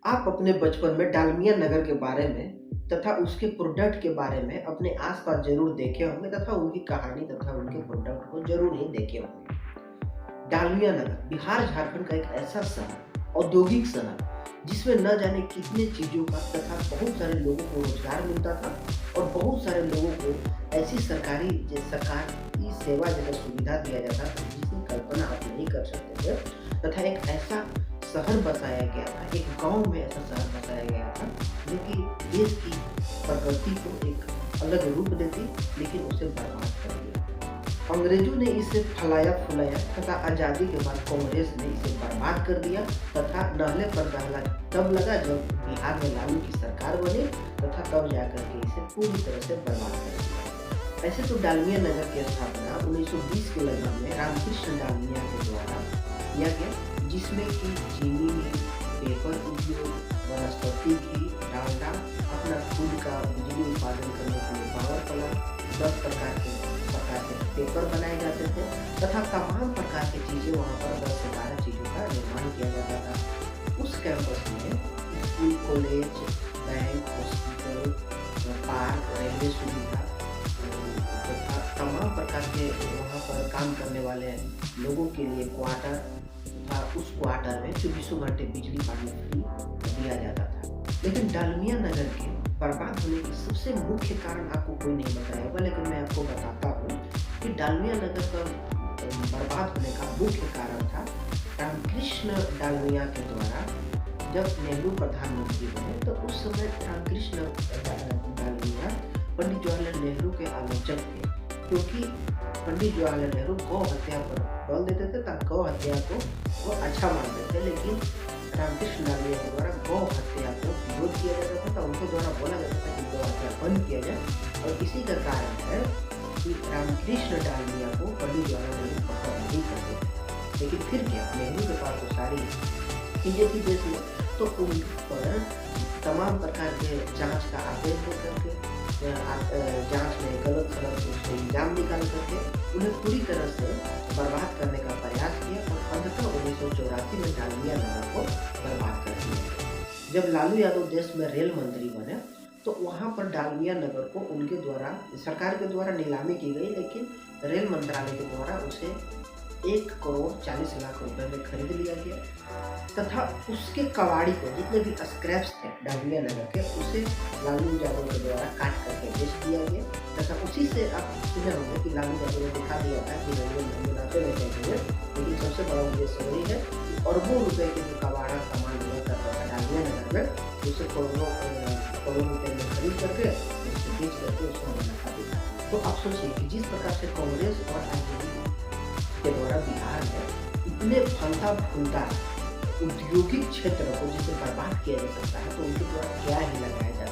आप अपने बचपन में डालमिया नगर के बारे में तथा उसके प्रोडक्ट के बारे में अपने आस-पास ज़रूर देखे होंगे तथा उनकी कहानी तथा उनके प्रोडक्ट को ज़रूर ही देखे होंगे। डालमिया नगर बिहार झारखंड का एक ऐसा शहर, औद्योगिक शहर, जिसमें न जाने कितने चीज़ों का तथा बहुत सारे लोगों को रोज़गार मिलता था और बहुत सारे लोगों को ऐसी सरकारी सेवा जैसा सुविधा दिया जाता था जिसकी कल्पना आप नहीं कर सकते थे तथा एक ऐसा शहर बसाया गया था, एक गाँव में ऐसा शहर बसाया गया था जो कि देश की प्रगति को एक अलग रूप देती लेकिन उसे बर्बाद कर दिया। अंग्रेजों ने इसे फलाया-फुलाया तथा आज़ादी के बाद कांग्रेस ने इसे बर्बाद कर दिया तथा नाले पर दहला तब लगा जब बिहार में लालू की सरकार बनी तथा तब जाकर के इसे पूरी तरह से बर्बाद कर दिया। ऐसे तो डालमिया नगर की स्थापना 1920 के लगभग में रामकृष्ण डालमिया के द्वारा किया गया, जिसमें कि चीनी मिल, पेपर उद्योग, वनस्पति घी, डालडा, अपना खुद का बिजली उत्पादन करने के लिए पावर प्लांट, 10 प्रकार के पेपर बनाए जाते थे तथा तमाम प्रकार की चीज़ें वहाँ पर 10 से 12 चीज़ों का निर्माण किया जाता था। उस कैंपस में school, college, bank, hospital, park, railway सुविधा तथा तमाम प्रकार के वहाँ पर काम करने वाले लोगों के लिए क्वार्टर तथा उस क्वार्टर में 24 घंटे बिजली पानी फ्री दिया जाता था। लेकिन डालमिया नगर के बर्बाद होने के सबसे मुख्य कारण आपको कोई नहीं बताया होगा, लेकिन मैं आपको बताता हूँ कि डालमिया नगर का बर्बाद होने का मुख्य कारण था रामकृष्ण डालमिया के द्वारा। जब नेहरू प्रधानमंत्री बने तो उस समय रामकृष्ण डालमिया पंडित जवाहरलाल नेहरू के आलोचक थे, क्योंकि पंडित जवाहरलाल नेहरू गौ हत्या पर बल देते थे तथा गौ हत्या को वो अच्छा मानते थे, लेकिन रामकृष्ण डालमिया के द्वारा गौ हत्या को विरोध किया जाता था। उनके द्वारा बोला जाता था कि गौ हत्या बंद किया जाए और इसी का कारण है कि रामकृष्ण डालमिया को पंडित जवाहरलाल नेहरू पसंद नहीं करते थे। लेकिन फिर क्या, नेहरू के पास तो सारी चीज़ें थी देश में, तो उन पर तमाम प्रकार के जांच का आदेश दे करके जांच में गलत सलत उससे इल्ज़ाम निकाल करके उन्हें पूरी तरह से बर्बाद करने का प्रयास किया और अंततः 1984 में डालमिया नगर को बर्बाद कर दिया। जब लालू यादव देश में रेल मंत्री बने तो वहाँ पर डालमिया नगर को उनके द्वारा सरकार के द्वारा नीलामी की गई, लेकिन रेल मंत्रालय के द्वारा उसे 1 करोड़ 40 लाख रुपए में खरीद लिया गया तथा उसके कबाड़ी को जितने भी स्क्रैप्स थे डालमिया नगर के उसे लालू यादव के द्वारा काट करके बेच दिया गया तथा उसी से आप सुने होंगे कि लालू यादव ने दिखा दिया था कि रेलवे मुनाफे में कहते हुए, लेकिन सबसे बड़ा उद्देश्य वही है कि अरबों रुपए के जो कबाड़ा सामान लिया करता था डालमिया नगर में उसे करोड़ों रुपए में खरीद करके उसे बेच करके उसको मुनाफा दिया। तो आप सोचिए कि जिस प्रकार से कांग्रेस और आरजेडी के द्वारा बिहार में इतने फलता फूलता औद्योगिक क्षेत्र को जिसे बर्बाद किया जा सकता है, तो उनके द्वारा क्या ही लगाया जा